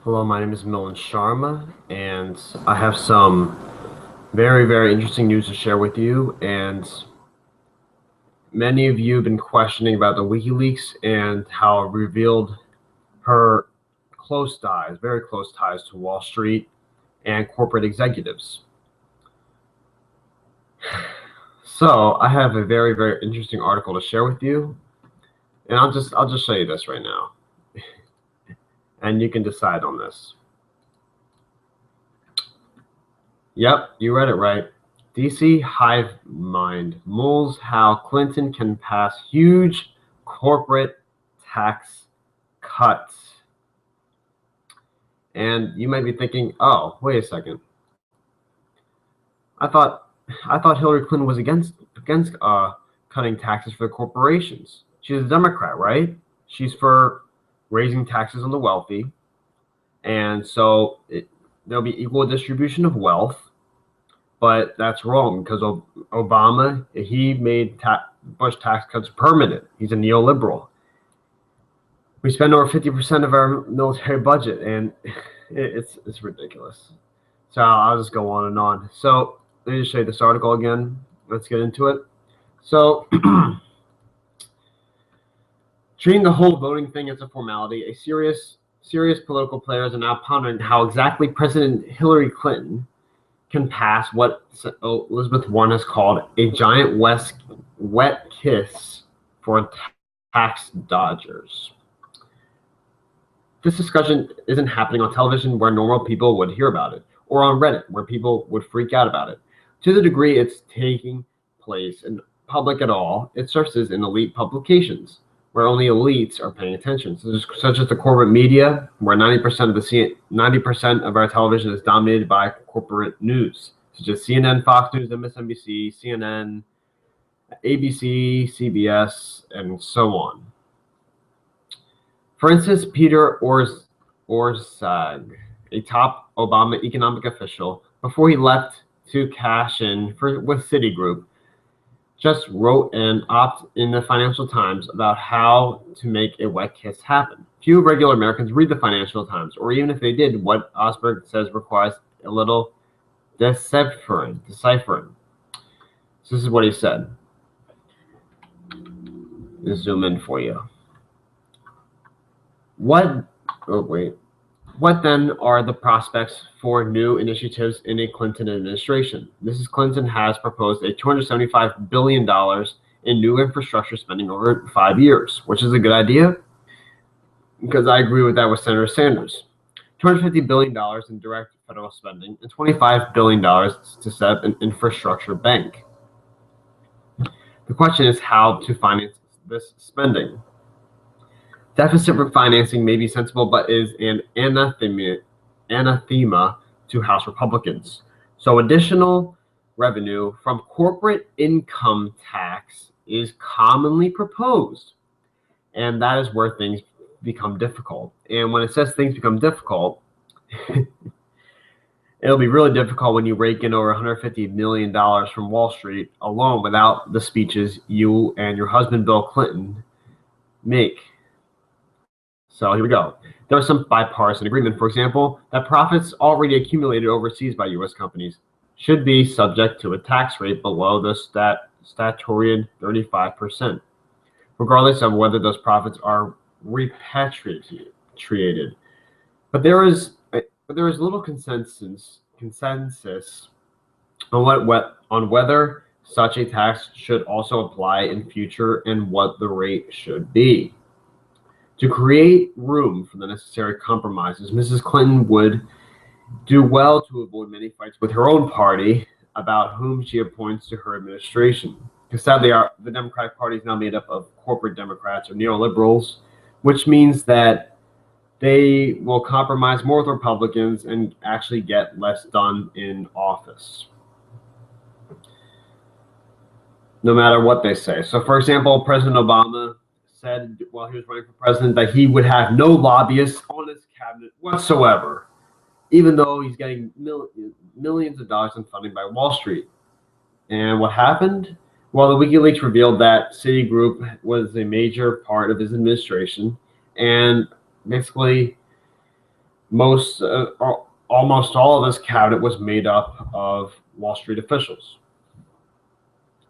Hello, my name is Milan Sharma, and I have some very, very interesting news to share with you. And many of you have been questioning about the WikiLeaks and how it revealed her close ties, very close ties to Wall Street and corporate executives. So I have a very, very interesting article to share with you, and I'll just show you this right now, and you can decide on this. Yep, you read it right. DC hive mind mulls how Clinton can pass huge corporate tax cuts. And you might be thinking, oh, wait a second. I thought I thought Hillary Clinton was against cutting taxes for the corporations. She's a Democrat, right? She's for raising taxes on the wealthy, and so there'll be equal distribution of wealth. But that's wrong because Obama, he made Bush tax cuts permanent. He's a neoliberal. We spend over 50% of our military budget, and it's ridiculous. So I'll just go on and on. So let me just show you this article again. Let's get into it. So treating the whole voting thing as a formality, a serious political players are now pondering how exactly President Hillary Clinton can pass what Elizabeth Warren has called a giant wet kiss for tax dodgers. This discussion isn't happening on television where normal people would hear about it, or on Reddit where people would freak out about it. To the degree it's taking place in public at all, it surfaces in elite publications where only elites are paying attention, such as the corporate media, where 90% of our television is dominated by corporate news, such as CNN, Fox News, MSNBC, CNN, ABC, CBS, and so on. For instance, Peter Orszag, a top Obama economic official, before he left to cash in with Citigroup, just wrote an op in the Financial Times about how to make a wet kiss happen. Few regular Americans read the Financial Times, or even if they did, what Osberg says requires a little deciphering. So this is what he said. Let's zoom in for you. What then are the prospects for new initiatives in a Clinton administration? Mrs. Clinton has proposed a $275 billion in new infrastructure spending over 5 years, which is a good idea because I agree with that with Senator Sanders. $250 billion in direct federal spending and $25 billion to set up an infrastructure bank. The question is how to finance this spending. Deficit financing may be sensible, but is an anathema to House Republicans. So additional revenue from corporate income tax is commonly proposed, and that is where things become difficult. And when it says things become difficult, it'll be really difficult when you rake in over $150 million from Wall Street alone without the speeches you and your husband, Bill Clinton, make. So here we go. There was some bipartisan agreement, for example, that profits already accumulated overseas by U.S. companies should be subject to a tax rate below the statutory 35%, regardless of whether those profits are repatriated. But there is little consensus on whether such a tax should also apply in future and what the rate should be. To create room for the necessary compromises, Mrs. Clinton would do well to avoid many fights with her own party about whom she appoints to her administration. Because sadly, the Democratic Party is now made up of corporate Democrats or neoliberals, which means that they will compromise more with Republicans and actually get less done in office, no matter what they say. So, for example, President Obama said while he was running for president that he would have no lobbyists on his cabinet whatsoever, even though he's getting millions of dollars in funding by Wall Street. And what happened? Well, the WikiLeaks revealed that Citigroup was a major part of his administration, and basically Most, almost all of his cabinet was made up of Wall Street officials.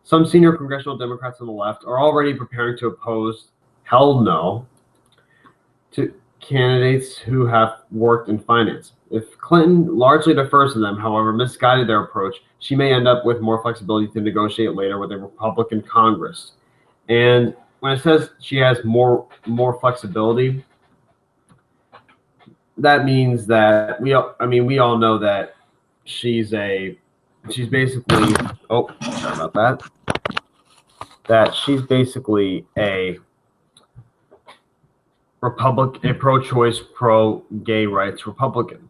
Some senior congressional Democrats on the left are already preparing to oppose hell no to candidates who have worked in finance. If Clinton largely defers to them, however, misguided their approach, she may end up with more flexibility to negotiate later with a Republican Congress. And when it says she has more flexibility, that means that we all know that she's basically, oh, sorry about that. That she's basically a Republican, a pro-choice, pro-gay rights Republican.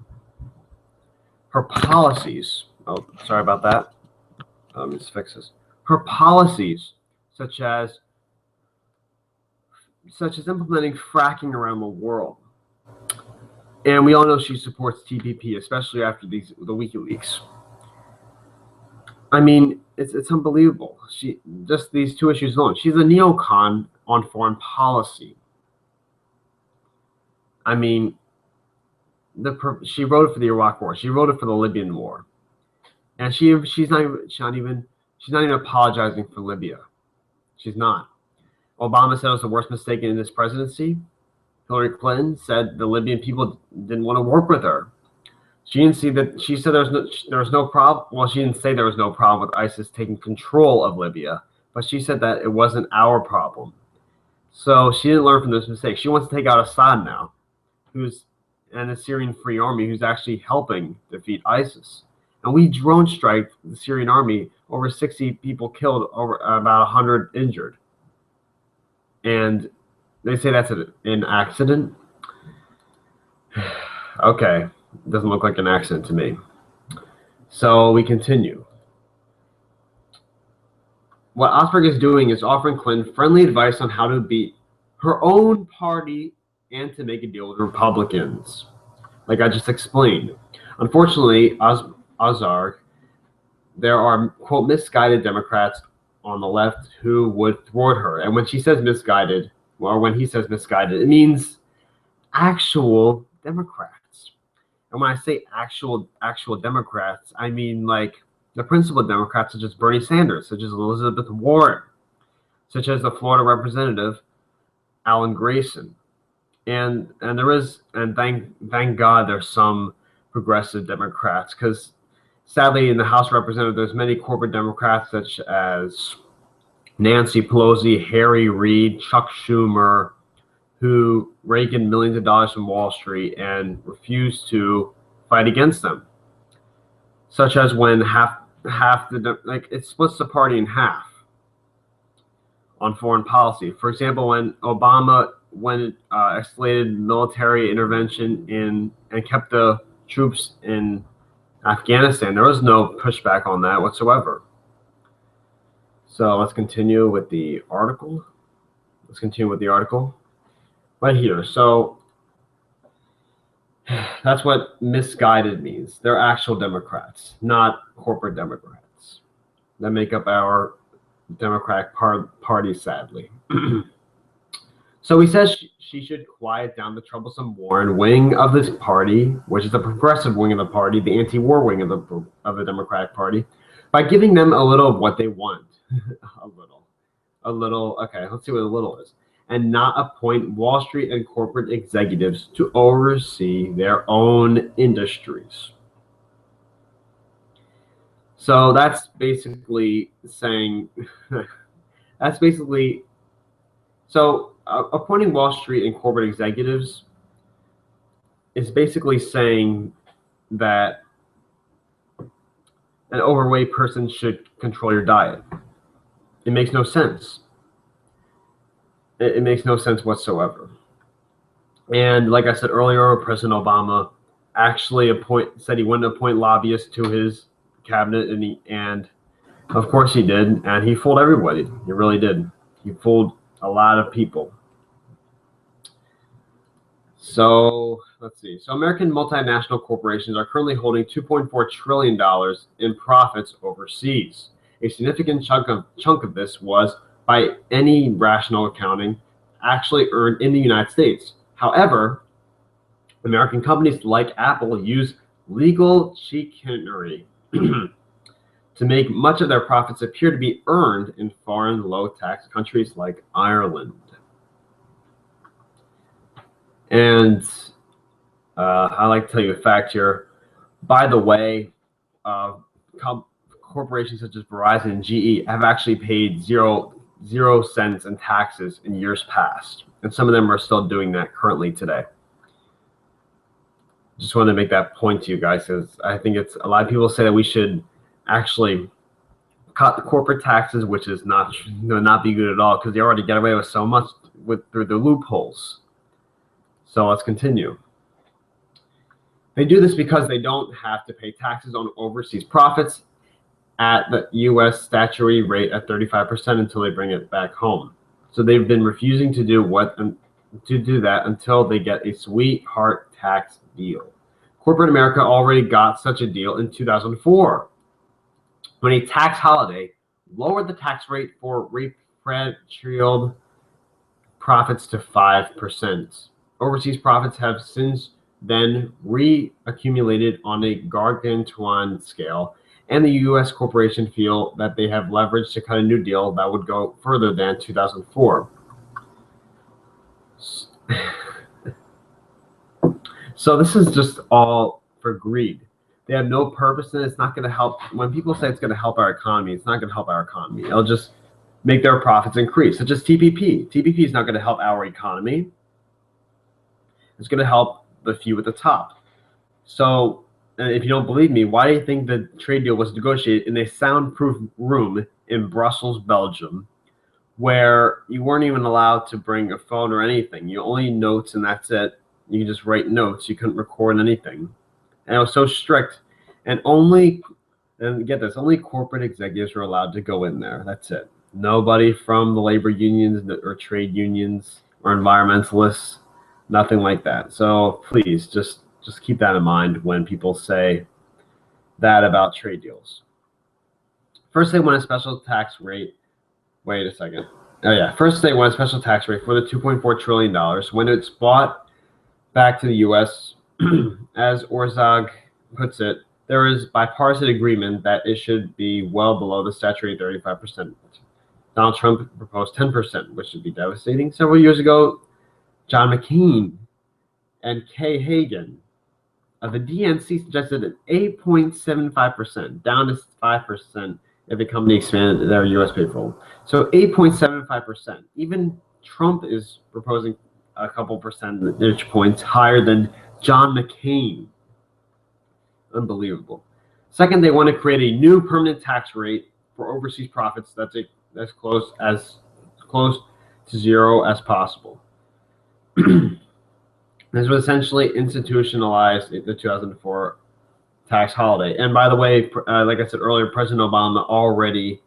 Her policies, oh, sorry about that. Let's fix this. Her policies, such as implementing fracking around the world, and we all know she supports TPP, especially after the WikiLeaks. I mean, it's unbelievable. She just these two issues alone. She's a neocon on foreign policy. I mean, she voted for the Iraq War. She voted for the Libyan War, and she's not even apologizing for Libya. She's not. Obama said it was the worst mistake in his presidency. Hillary Clinton said the Libyan people didn't want to work with her. She didn't see that. She said there was no problem. Well, she didn't say there was no problem with ISIS taking control of Libya, but she said that it wasn't our problem. So she didn't learn from this mistake. She wants to take out Assad now, and the Syrian Free Army, who's actually helping defeat ISIS. And we drone strike the Syrian army, over 60 people killed, over about 100 injured. And they say that's an accident. Okay, doesn't look like an accident to me. So we continue. What Osberg is doing is offering Clinton friendly advice on how to beat her own party and to make a deal with Republicans, like I just explained. Unfortunately, Ozark, there are, quote, misguided Democrats on the left who would thwart her. And when she says misguided, or when he says misguided, it means actual Democrats. And when I say actual Democrats, I mean like the principal Democrats, such as Bernie Sanders, such as Elizabeth Warren, such as the Florida Representative Alan Grayson. And thank God there's some progressive Democrats, because sadly in the House of Representatives there's many corporate Democrats such as Nancy Pelosi, Harry Reid, Chuck Schumer, who rake in millions of dollars from Wall Street and refuse to fight against them. Such as when it splits the party in half on foreign policy. For example, when Obama escalated military intervention and kept the troops in Afghanistan, there was no pushback on that whatsoever. So let's continue with the article. Right here. So that's what misguided means. They're actual Democrats, not corporate Democrats that make up our Democratic Party, sadly. So he says she should quiet down the troublesome Warren wing of this party, which is the progressive wing of the party, the anti-war wing of the Democratic Party, by giving them a little of what they want. a little. Okay, let's see what a little is. And not appoint Wall Street and corporate executives to oversee their own industries. So that's basically saying, appointing Wall Street and corporate executives is basically saying that an overweight person should control your diet. It makes no sense. It makes no sense whatsoever. And like I said earlier, President Obama actually said he wouldn't appoint lobbyists to his cabinet, and of course he did, and he fooled everybody. He really did. He fooled a lot of people. So let's see. So American multinational corporations are currently holding $2.4 trillion in profits overseas. A significant chunk of this was, by any rational accounting, actually earned in the United States. However, American companies like Apple use legal chicanery to make much of their profits appear to be earned in foreign low-tax countries like Ireland. And I like to tell you a fact here. By the way, corporations such as Verizon and GE have actually paid zero cents in taxes in years past. And some of them are still doing that currently today. Just wanted to make that point to you guys, because I think it's a lot of people say that we should actually cut the corporate taxes, which is not be good at all, because they already get away with so much through the loopholes. So let's continue. They do this because they don't have to pay taxes on overseas profits at the U.S. statutory rate at 35% until they bring it back home. So they've been refusing to do that until they get a sweetheart tax deal. Corporate America already got such a deal in 2004, when a tax holiday lowered the tax rate for repatriated profits to 5%. Overseas profits have since then reaccumulated on a gargantuan scale, and the U.S. corporation feel that they have leverage to cut a new deal that would go further than 2004. So this is just all for greed. They have no purpose, and it's not going to help. When people say it's going to help our economy, it's not going to help our economy. It'll just make their profits increase, such as TPP. TPP is not going to help our economy. It's going to help the few at the top. So if you don't believe me, why do you think the trade deal was negotiated in a soundproof room in Brussels, Belgium, where you weren't even allowed to bring a phone or anything? You only notes, and that's it. You can just write notes. You couldn't record anything. And it was so strict. And get this, only corporate executives were allowed to go in there. That's it. Nobody from the labor unions or trade unions or environmentalists, nothing like that. So please, just keep that in mind when people say that about trade deals. First, they want a special tax rate. Wait a second. Oh yeah, first they want a special tax rate for the $2.4 trillion when it's bought back to the U.S. As Orzag puts it, there is bipartisan agreement that it should be well below the statutory 35%. Donald Trump proposed 10%, which would be devastating. Several years ago, John McCain and Kay Hagan of the DNC suggested an 8.75%, down to 5% if the company expanded their U.S. payroll. So 8.75%. Even Trump is proposing a couple percentage points higher than John McCain. Unbelievable. Second, they want to create a new permanent tax rate for overseas profits that's close to zero as possible. This would essentially institutionalize the 2004 tax holiday. And by the way, like I said earlier, President Obama already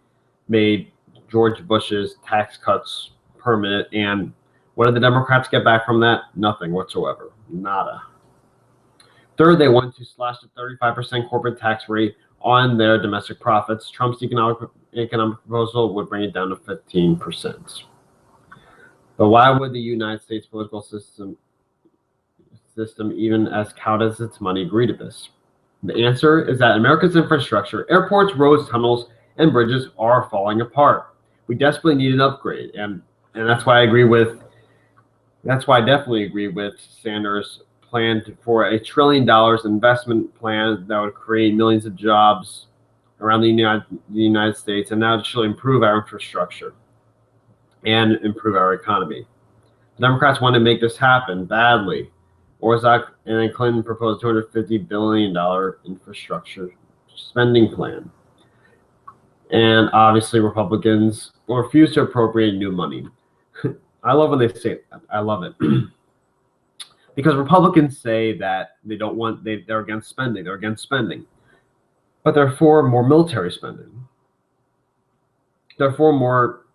made George Bush's tax cuts permanent. And what did the Democrats get back from that? Nothing whatsoever. Nada. Third, they want to slash the 35% corporate tax rate on their domestic profits. Trump's economic proposal would bring it down to 15%. But why would the United States political system, even as cowed as its money, agree to this? The answer is that America's infrastructure, airports, roads, tunnels, and bridges are falling apart. We desperately need an upgrade, and that's why I definitely agree with Sanders' plan for $1 trillion investment plan that would create millions of jobs around the United States, and that would actually improve our infrastructure and improve our economy. The Democrats want to make this happen badly. Orzak and then Clinton proposed $250 billion infrastructure spending plan. And obviously Republicans will refuse to appropriate new money. I love when they say that. I love it. Because Republicans say that they're against spending. They're against spending. But they're for more military spending. They're for more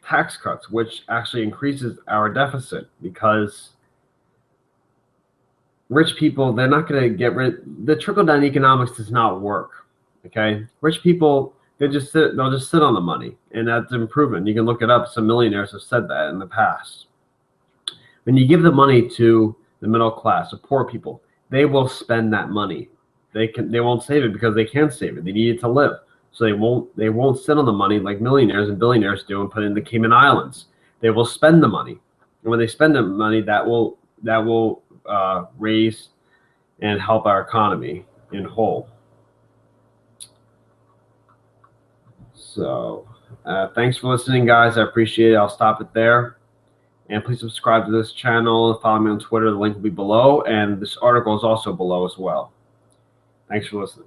tax cuts, which actually increases our deficit, because rich people, they're not going to get rid. The trickle-down economics does not work. Okay, rich people, they'll just sit on the money, and that's improvement. You can look it up. Some millionaires have said that in the past. When you give the money to the middle class, the poor people, they will spend that money. They won't save it because they can't save it. They need it to live. So they won't sit on the money like millionaires and billionaires do and put it in the Cayman Islands. They will spend the money. And when they spend the money, that will raise and help our economy in whole. So thanks for listening, guys. I appreciate it. I'll stop it there. And please subscribe to this channel. Follow me on Twitter. The link will be below. And this article is also below as well. Thanks for listening.